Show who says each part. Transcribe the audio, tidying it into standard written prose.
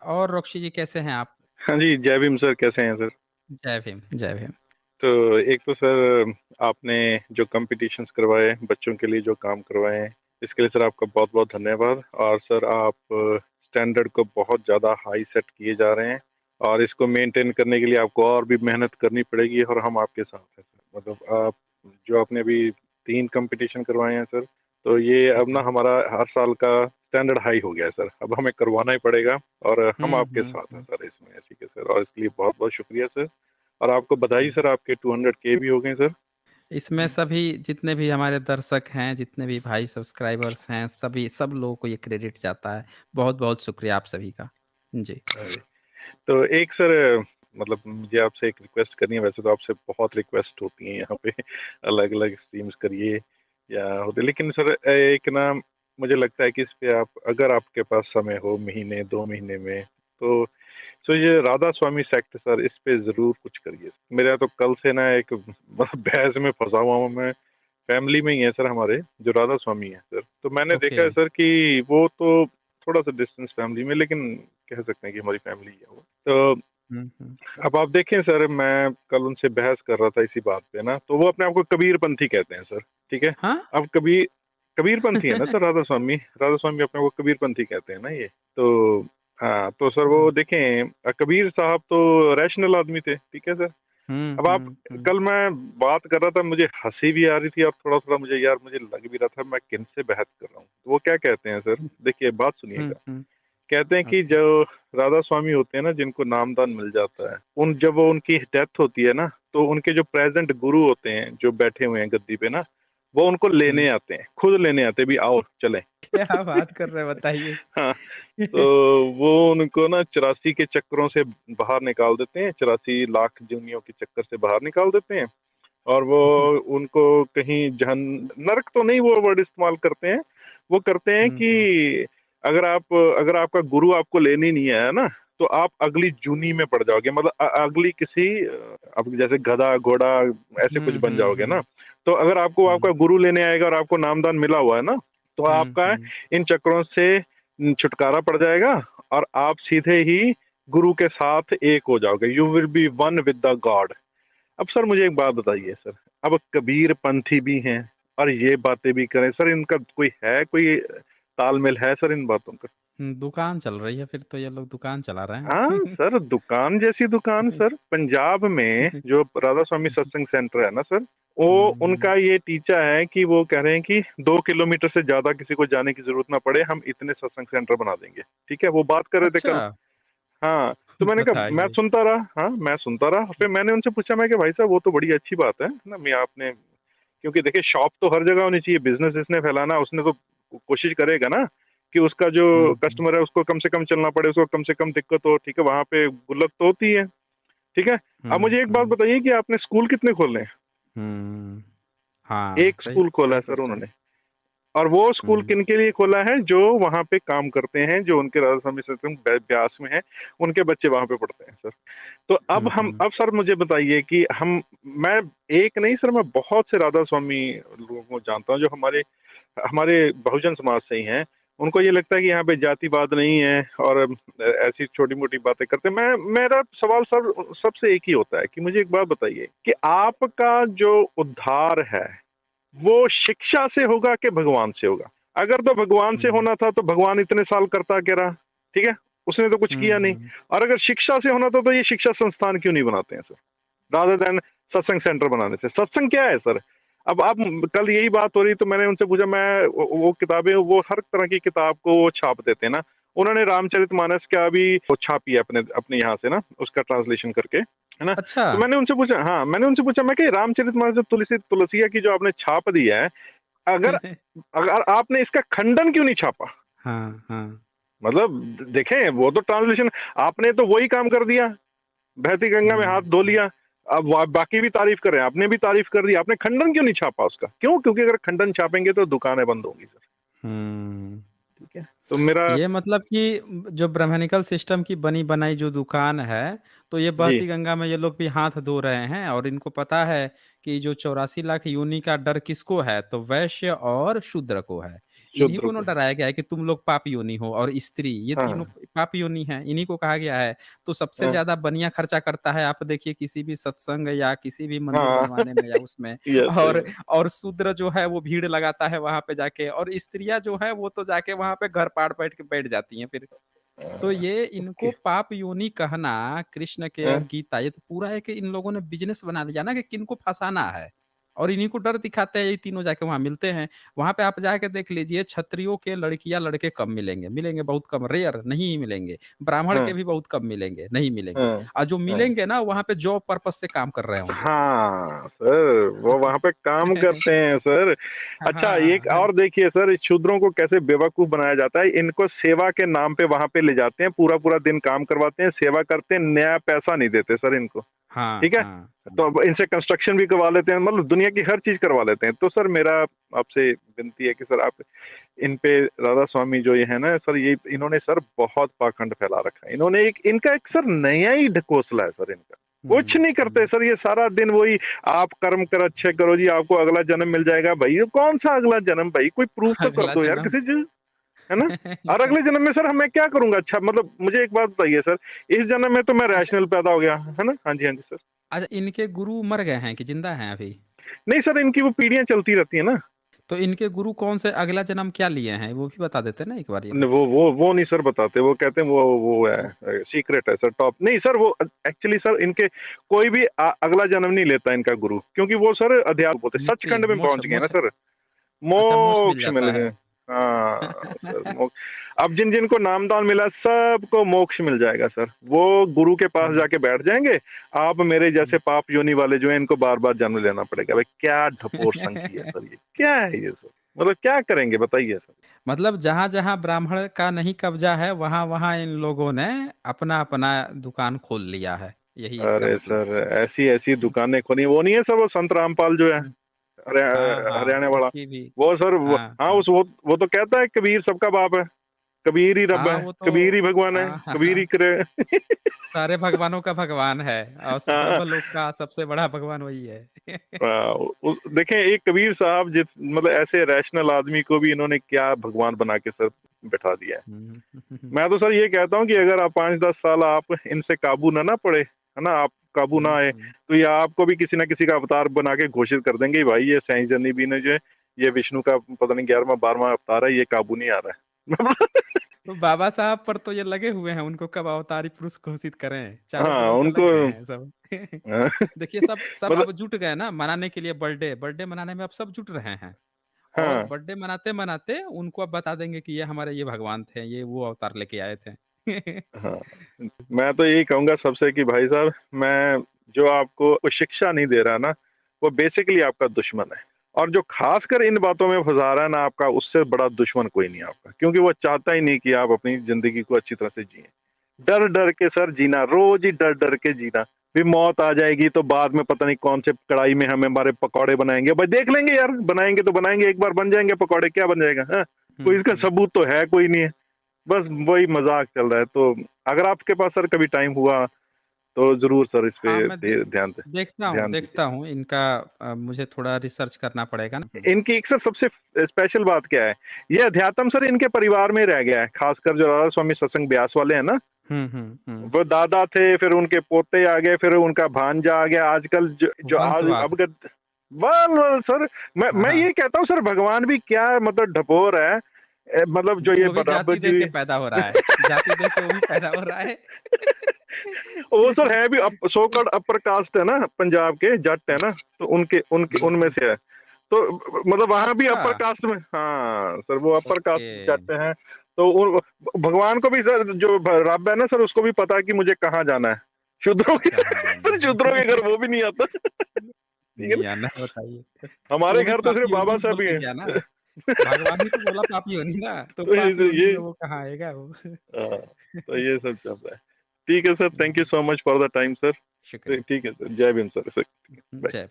Speaker 1: और रोक्षी जी कैसे हैं आप?
Speaker 2: हाँ जी, जय भीम सर, कैसे हैं सर?
Speaker 1: जय भीम, जय भीम।
Speaker 2: तो एक तो सर आपने जो कॉम्पिटिशन्स करवाए, बच्चों के लिए जो काम करवाए, इसके लिए सर आपका बहुत-बहुत धन्यवाद। और सर आप स्टैंडर्ड को बहुत ज़्यादा हाई सेट किए जा रहे हैं और इसको मेंटेन करने के लिए आपको और भी मेहनत करनी पड़ेगी और हम आपके साथ हैं सर। मतलब आप जो आपने अभी 3 कॉम्पिटिशन करवाए हैं सर, तो ये अब ना
Speaker 1: जी।
Speaker 2: हमारा हर साल का स्टैंडर्ड हाई हो गया है सर। अब हमें करवाना ही पड़ेगा और हम
Speaker 1: हुँ,
Speaker 2: आपके
Speaker 1: हुँ,
Speaker 2: साथ हैं
Speaker 1: हुँ।
Speaker 2: सर इसमें, इसी के सर, और इसके लिए बहुत-बहुत शुक्रिया सर। और आपको बधाई
Speaker 1: जी।
Speaker 2: सर, आपके 200 के भी हो गए सर।
Speaker 1: इसमें सभी जितने भी हमारे दर्शक हैं, जितने भी भाई सब्सक्राइबर्स हैं, सब लोगों को ये क्रेडिट जाता है। बहुत-बहुत शुक्रिया आप सभी का। जी।
Speaker 2: हाँ जी। तो एक सर मतलब मुझे आपसे एक रिक्वेस्ट करनी है, वैसे तो आपसे बहुत रिक्वेस्ट होती हैं यहाँ पे अलग-अलग स्ट्रीम्स करिए या होते, लेकिन सर एक ना मुझे लगता है कि इस पे आप, अगर आपके पास समय हो महीने 2 महीने में, तो ये राधा स्वामी सेक्ट सर, इस पे ज़रूर कुछ करिए। मेरा तो कल से ना एक बहस में फँसा हुआ हूँ मैं। फैमिली में ही है सर हमारे, जो राधा स्वामी हैं सर। तो मैंने
Speaker 1: ओके।
Speaker 2: देखा है सर कि वो तो थोड़ा-सा डिस्टेंस फैमिली में, लेकिन कह सकते हैं कि हमारी फैमिली ही है वो। तो
Speaker 1: हुँ, हुँ।
Speaker 2: अब आप देखें सर, मैं कल उनसे बहस कर रहा था इसी बात पे ना, तो वो अपने आप को कबीरपंथी कहते हैं सर, ठीक है?
Speaker 1: हाँ?
Speaker 2: अब कबीरपंथी है ना सर राधा स्वामी अपने को कबीरपंथी कहते हैं ना ये। तो हाँ, तो सर
Speaker 1: अच्छा।
Speaker 2: वो देखें कबीर साहब तो रैशनल आदमी थे, ठीक है सर?
Speaker 1: हुँ,
Speaker 2: अब आप,
Speaker 1: हुँ, हुँ।
Speaker 2: कल मैं बात कर रहा था, मुझे हँसी भी आ रही थी और थोड़ा-थोड़ा मुझे यार मुझे लग भी रहा था मैं किनसे बहस कर रहा हूँ। तो वो क्या कहते हैं सर, देखिए बात
Speaker 1: हुँ,
Speaker 2: सुनिएगा।
Speaker 1: हुँ।
Speaker 2: कहते हैं कि
Speaker 1: ओके।
Speaker 2: जो राधा स्वामी होते हैं ना, जिनको नामदान मिल जाता है, जब वो उनकी डेथ होती है ना, तो उनके जो प्रेज़ेंट गुरु होते हैं, जो बैठे हुए हैं गद्दी पे ना, वो उनको लेने
Speaker 1: हुँ।
Speaker 2: आते हैं, खुद लेने आते हैं, भी आओ चलें।
Speaker 1: क्या बात कर रहे हैं बताइए?
Speaker 2: हाँ, तो वो उनको ना 84 के चक्करों से बाहर निकाल देते हैं, 84 लाख योनियों के चक्कर से बाहर निकाल देते हैं। और वो उनको कहीं नरक तो नहीं वो वर्ड इस्तेमाल करते हैं, वो करते हैं
Speaker 1: हुँ, हुँ।
Speaker 2: कि अगर आपका गुरु आपको लेने नहीं आया ना, तो आप अगली जूनी में पड़ जाओगे, मतलब अगली किसी अब जैसे गधा, घोड़ा ऐसे कुछ
Speaker 1: हुँ,
Speaker 2: बन
Speaker 1: हुँ,
Speaker 2: जाओगे ना।
Speaker 1: हुँ।
Speaker 2: तो अगर आपको आपका
Speaker 1: हुँ।
Speaker 2: गुरु लेने आएगा और आपको नामदान मिला हुआ है ना, तो
Speaker 1: हुँ,
Speaker 2: आपका
Speaker 1: हुँ।
Speaker 2: इन चक्करों से छुटकारा पड़ जाएगा और आप सीधे ही गुरु के साथ एक हो जाओगे। You will be one with the God. अब सर मुझे एक बात बताइए सर, अब कबीरपंथी भी हैं और ये बातें भी करें सर, इनका कोई तालमेल है सर इन बातों का?
Speaker 1: दुकान चल रही है फिर तो ये लोग दुकान चला रहे
Speaker 2: हाँ,
Speaker 1: हैं।
Speaker 2: सर दुकान जैसी दुकान सर, पंजाब में जो राधा स्वामी सत्संग सेंटर है ना सर, वो
Speaker 1: हुँ, हुँ।
Speaker 2: उनका ये टीचा है कि वो कह रहे हैं कि 2 किलोमीटर से ज़्यादा किसी को जाने की ज़रूरत ना पड़े, हम इतने सत्संग सेंटर बना देंगे। ठीक है? वो बात कर रहे थे
Speaker 1: अच्छा!
Speaker 2: कल। हाँ, तो मैंने कहा मैं
Speaker 1: बताइए।
Speaker 2: सुनता रहा, हाँ, मैं सुनता रहा। फिर मैंने उनसे पूछा, मैं कहा भाई साहब वो तो बड़ी अच्छी बात है ना, मैं आपने, क्योंकि देखिए शॉप तो हर जगह होनी चाहिए, बिज़नेस जिसने फैलाना है उसने तो कोशिश करेगा ना कि उसका जो
Speaker 1: हुँ, हुँ।
Speaker 2: कस्टमर है उसको कम से कम चलना पड़े, उसको कम से कम दिक्कत हो, ठीक है? वहाँ पे गुल्लक तो होती है, ठीक है? अब
Speaker 1: हुँ,
Speaker 2: मुझे एक बात
Speaker 1: हुँ।
Speaker 2: बताइए कि आपने स्कूल कितने खोले हैं?
Speaker 1: हुँ। हाँ,
Speaker 2: 1
Speaker 1: सही
Speaker 2: स्कूल खोला है सर
Speaker 1: सोच रहे हैं।
Speaker 2: उन्होंने। और वो स्कूल
Speaker 1: हुँ।
Speaker 2: किनके लिए खोला है? जो वहाँ पे काम करते हैं, जो उनके राधा स्वामी सत्संग ब्यास में हैं, उनके बच्चे वहाँ पे पढ़ते हैं सर। तो
Speaker 1: हुँ, हुँ।
Speaker 2: अब सर मुझे बताइए कि मैं एक नहीं सर, मैं बहुत से राधा स्वामी लोगों को जानता हूँ जो हमारे हमारे बहुजन समाज से ही हैं। उनको ये लगता है कि यहाँ पे जातिवाद नहीं है और ऐसी छोटी-मोटी बातें करते हैं। मेरा सवाल सर सबसे एक ही होता है कि मुझे एक बात बताइए कि आपका जो उद्धार है, वो शिक्षा से होगा कि भगवान से होगा? अगर तो भगवान से
Speaker 1: हुँ।
Speaker 2: होना था तो भगवान इतने साल करता क्या रहा? ठीक है? उसने तो कुछ
Speaker 1: हुँ,
Speaker 2: किया नहीं।
Speaker 1: हुँ।
Speaker 2: और अगर शिक्षा से होना था तो ये शिक्षा संस्थान क्यों नहीं बनाते हैं सर? रादर दैन सत्संग सेंटर बनाने से। सत्संग क्या है सर? अब आप कल यही बात हो रही, तो मैंने उनसे पूछा, मैं वो किताबें, वो हर तरह की किताब को वो छाप देते हैं ना। उन्होंने रामचरितमानस का भी वो छापी है अपने अपने यहाँ से ना, उसका ट्रांसलेशन करके, है ना?
Speaker 1: अच्छा!
Speaker 2: तो मैंने उनसे पूछा, मैं कि रामचरितमानस जो तुलसिया की जो आपने छाप दी है, अगर अगर आपने इसका खंडन क्यों नहीं छापा?
Speaker 1: हाँ, हाँ।
Speaker 2: मतलब देखें, वो तो ट्रांसलेशन, आपने तो वही काम कर दिया, बहती गंगा में हाथ
Speaker 1: हुँ,
Speaker 2: धो
Speaker 1: हुँ।
Speaker 2: लिया। अब बाकी भी तारीफ कर रहे हैं, आपने भी तारीफ कर दी, आपने खंडन क्यों नहीं छापा उसका? क्यों? क्योंकि अगर खंडन छापेंगे तो दुकानें बंद होंगी सर,
Speaker 1: हुँ।
Speaker 2: ठीक है? तो मेरा,
Speaker 1: ये मतलब कि जो ब्राह्मणिकल सिस्टम की बनी-बनाई जो दुकान है, तो ये
Speaker 2: जी,
Speaker 1: बहती गंगा में ये लोग भी हाथ धो रहे हैं और इनको पता है कि जो 84 लाख योनि का डर किसको है, तो वैश्य और शूद्र को है। इन्हीं
Speaker 2: शूद्र
Speaker 1: को ना
Speaker 2: को।
Speaker 1: डराया गया है कि तुम लोग पाप योनि हो और स्त्री, ये तीनों
Speaker 2: हाँ,
Speaker 1: पाप योनि हैं, इन्हीं को कहा गया है। तो सबसे
Speaker 2: हाँ,
Speaker 1: ज़्यादा बनिया खर्चा करता है, आप देखिए किसी भी सत्संग या किसी भी मंदिर
Speaker 2: हाँ,
Speaker 1: बनवाने में या उसमें।
Speaker 2: यस,
Speaker 1: और
Speaker 2: यस।
Speaker 1: और शूद्र जो है वो भीड़ लगाता है वहाँ पे जाके, और स्त्रियाँ जो हैं वो तो जाके वहाँ पे घर पाड़ बैठ के बैठ जाती हैं फिर। तो ये
Speaker 2: ओके।
Speaker 1: इनको पाप योनि कहना, कृष्ण के और गीता, ये तो पूरा है कि इन लोगों ने बिज़नेस बना लिया ना कि किनको फँसाना है। और इन्हीं को डर दिखाते हैं, ये तीनों जाके वहाँ मिलते हैं। वहाँ पे आप जाके देख लीजिए, क्षत्रियों के लड़कियाँ लड़के कम मिलेंगे, मिलेंगे बहुत कम, रेयर नहीं ही मिलेंगे। ब्राह्मण
Speaker 2: हाँ,
Speaker 1: के भी बहुत कम मिलेंगे, नहीं मिलेंगे।
Speaker 2: हाँ,
Speaker 1: और जो
Speaker 2: हाँ।
Speaker 1: मिलेंगे ना वहाँ पे जॉब पर्पज़ से काम कर रहे होंगे।
Speaker 2: हाँ, सर वो वहाँ पे काम करते हैं सर। अच्छा एक
Speaker 1: हाँ,
Speaker 2: और देखिए सर, इस शूद्रों को कैसे बेवकूफ़ बनाया जाता है, इनको सेवा के नाम पे वहाँ पे ले जाते हैं, पूरा-पूरा दिन काम करवाते हैं, सेवा करते हैं, नया पैसा नहीं देते सर इनको।
Speaker 1: हाँ,
Speaker 2: ठीक है?
Speaker 1: हाँ,
Speaker 2: तो
Speaker 1: हाँ।
Speaker 2: अब इनसे कंस्ट्रक्शन भी करवा लेते हैं, मतलब दुनिया की हर चीज़ करवा लेते हैं। तो सर मेरा आपसे विनती है कि सर आप इन पे राधा स्वामी जो ये है ना सर, ये इन्होंने सर बहुत पाखंड फैला रखा है। इन्होंने एक इनका एक सर नया ही ढकोसला है सर इनका। कुछ
Speaker 1: हुँ,
Speaker 2: नहीं करते
Speaker 1: हुँ।
Speaker 2: सर, ये सारा दिन वही आप कर्म कर अच्छे करो जी, आपको अगला जन्म मिल जाएगा। भई ये कौन-सा अगला जन्म भई? कोई प्रूफ तो कर
Speaker 1: अगला
Speaker 2: दो यार
Speaker 1: जन्म।
Speaker 2: किसी चीज़, है ना? और अगले जन्म में सर मैं क्या करूँगा? अच्छा मतलब मुझे एक बात बताइए सर, इस जन्म में तो मैं
Speaker 1: अच्छा,
Speaker 2: रैशनल पैदा हो गया, है ना? हाँ जी, हाँ जी सर।
Speaker 1: अच्छा, इनके गुरु मर गए हैं कि ज़िंदा हैं अभी?
Speaker 2: नहीं सर, इनकी वो पीढ़ियाँ चलती रहती है ना।
Speaker 1: तो इनके गुरु कौन से अगला जन्म क्या लिए हैं, वो भी बता देते ना एक बार ये
Speaker 2: न
Speaker 1: तो?
Speaker 2: वो नहीं सर बताते, वो कहते हैं वो है सीक्रेट है सर, टॉप नहीं सर, वो एक्चुअली सर इनके कोई भी अगला जन्म नहीं लेता इनका गुरु, क्योंकि वो सर अध्यात्म होते
Speaker 1: मुक्ति,
Speaker 2: सचखंड में
Speaker 1: मोक्ष
Speaker 2: पहुँच गए ना
Speaker 1: मोक्ष
Speaker 2: सर,
Speaker 1: अच्छा, मोक्ष मिल
Speaker 2: मोक्ष मिल
Speaker 1: जाता
Speaker 2: गए।
Speaker 1: है।
Speaker 2: हाँ, सर मोक्ष अब जिन-जिनको नामदान मिला सबको मोक्ष मिल जाएगा सर। वो गुरु के पास
Speaker 1: हुँ,
Speaker 2: जाके बैठ जाएँगे, आप मेरे
Speaker 1: हुँ।
Speaker 2: जैसे पाप योनि वाले जो हैं इनको बार-बार जन्म लेना पड़ेगा। भाई क्या ढपोर संखी है सर ये, क्या है ये सर? मतलब क्या करेंगे बताइए सर?
Speaker 1: मतलब जहाँ-जहाँ ब्राह्मण का नहीं कब्ज़ा है, वहाँ-वहाँ इन लोगों ने अपना-अपना दुकान खोल लिया है, यही इसका
Speaker 2: अरे
Speaker 1: मतलब।
Speaker 2: सर, ऐसी-ऐसी दुकानें खुली वो नहीं है सर वो संत रामपाल जो है,
Speaker 1: हुँ। हाँ, हाँ,
Speaker 2: हरियाणा वाला,
Speaker 1: उसकी भी।
Speaker 2: वो सर वो
Speaker 1: हाँ,
Speaker 2: हाँ,
Speaker 1: हाँ।
Speaker 2: उस वो तो कहता है कबीर सबका बाप है, कबीर ही रब
Speaker 1: हाँ,
Speaker 2: है,
Speaker 1: वो
Speaker 2: कबीर ही
Speaker 1: तो
Speaker 2: भगवान है,
Speaker 1: हाँ, हाँ,
Speaker 2: कबीर ही
Speaker 1: हाँ।
Speaker 2: करे।
Speaker 1: सारे भगवानों का भगवान है और
Speaker 2: हाँ,
Speaker 1: ब्रह्मलोक का सबसे बड़ा भगवान वही है।
Speaker 2: देखें एक कबीर साहब जिस मतलब ऐसे रैशनल आदमी को भी इन्होंने क्या भगवान बना के सर बैठा दिया है।
Speaker 1: हुँ,
Speaker 2: मैं तो सर ये कहता हूँ कि अगर आप 5-10 साल आप इनसे काबू ना पड़े, है ना? आप काबू ना
Speaker 1: हुँ,
Speaker 2: आए,
Speaker 1: हुँ।
Speaker 2: तो ये आपको भी किसी न किसी का अवतार बना के घोषित कर देंगे, भाई ये साइंस जर्नी भी ने जो है, ये विष्णु का पता नहीं 11वां 12वां अवतार है, ये काबू नहीं आ रहा है।
Speaker 1: तो बाबा साहब पर तो ये लगे हुए हैं, उनको कब अवतारी पुरुष घोषित करें, चारों
Speaker 2: हाँ,
Speaker 1: बगल से लग
Speaker 2: उनको
Speaker 1: गए हैं सब।
Speaker 2: अ,
Speaker 1: देखिए सब
Speaker 2: मतलब
Speaker 1: अब जुट गए ना मनाने के लिए बर्थडे, बर्थडे मनाने में अब सब जुट रहे हैं। और
Speaker 2: हाँ,
Speaker 1: बर्थडे मनाते-मनाते उनको अब बता देंगे कि ये हमारे ये भगवान थे, ये वो अवतार लेके आए थे।
Speaker 2: हाँ। मैं तो यही कहूँगा सबसे कि भाई साहब, मैं जो आपको कोई शिक्षा नहीं दे रहा ना, वो बेसिकली आपका दुश्मन है। और जो ख़ासकर इन बातों में फँसा रहा है ना आपका, उससे बड़ा दुश्मन कोई नहीं है आपका। क्योंकि वो चाहता ही नहीं कि आप अपनी ज़िंदगी को अच्छी तरह से जिएँ। डर-डर के सर जीना, रोज़ ही डर-डर के जीना। फिर मौत आ जाएगी तो बाद में पता नहीं कौन से कढ़ाई में हमें हमारे पकौड़े बनाएँगे। भाई देख लेंगे यार, बनाएँगे तो बनाएँगे, एक बार बन जाएँगे पकौड़े, क्या बन जाएगा? हाँ,
Speaker 1: हुँ,
Speaker 2: कोई इसका
Speaker 1: हुँ।
Speaker 2: सबूत तो है कोई नहीं है। बस वही मज़ाक चल रहा है। तो अगर आपके पास सर कभी टाइम हुआ, तो ज़रूर सर इस
Speaker 1: हाँ,
Speaker 2: पे
Speaker 1: मैं
Speaker 2: दे ध्यान
Speaker 1: देखता
Speaker 2: दीजिए।
Speaker 1: हूँ इनका मुझे थोड़ा रिसर्च करना पड़ेगा ना। हुँ।
Speaker 2: इनकी एक सर सबसे स्पेशल बात क्या है, ये अध्यात्म सर इनके परिवार में रह गया है, ख़ासकर जो राधा स्वामी सत्संग ब्यास वाले हैं ना,
Speaker 1: हुँ, हुँ, हुँ।
Speaker 2: वो दादा थे, फिर उनके पोते आ गए, फिर उनका भांजा आ गया, आजकल जो जो आज
Speaker 1: वंशवाद।
Speaker 2: अब गद बस सर
Speaker 1: हाँ,
Speaker 2: मैं
Speaker 1: हाँ।
Speaker 2: ये कहता हूँ सर भगवान भी क्या मतलब ढपोर है। मतलब जो ये
Speaker 1: वो भी
Speaker 2: रब
Speaker 1: जाति देख
Speaker 2: जी
Speaker 1: के पैदा हो रहा है। जाति देख के वो भी पैदा हो रहा है।
Speaker 2: वो सर है भी सो कॉल्ड अपर कास्ट है ना, पंजाब के जट है ना, तो उनके उनके
Speaker 1: हुँ,
Speaker 2: उनमें
Speaker 1: हुँ।
Speaker 2: से है। तो मतलब वहाँ भी
Speaker 1: अच्छा,
Speaker 2: अपर कास्ट में हाँ, सर वो अपर कास्ट
Speaker 1: ओके।
Speaker 2: जट हैं। तो भगवान को भी सर जो रब है ना सर उसको भी पता है कि मुझे कहाँ जाना है। शूद्रों के
Speaker 1: कहाँ जाना
Speaker 2: सर शूद्रों के घर
Speaker 1: है?
Speaker 2: वो भी नहीं आता। ठीक है
Speaker 1: नहीं
Speaker 2: ना?
Speaker 1: आना बताइए।
Speaker 2: हमारे
Speaker 1: वो भी
Speaker 2: घर तो सिर्फ
Speaker 1: पापी योनि
Speaker 2: बाबा
Speaker 1: ही
Speaker 2: साहब
Speaker 1: बोल
Speaker 2: ही
Speaker 1: के
Speaker 2: हैं।
Speaker 1: गया ना। भगवान ही तो बोला पापी योनि ना, तो
Speaker 2: तो
Speaker 1: पाप योनि
Speaker 2: ये
Speaker 1: में वो कहाँ आएगा वो?
Speaker 2: हाँ, तो ये सब चल रहा है। ठीक है sir, thank you
Speaker 1: hmm,
Speaker 2: so much for the time sir.
Speaker 1: शुक्रिया।
Speaker 2: ठीक है सर, जय भीम सर।
Speaker 1: जय भीम।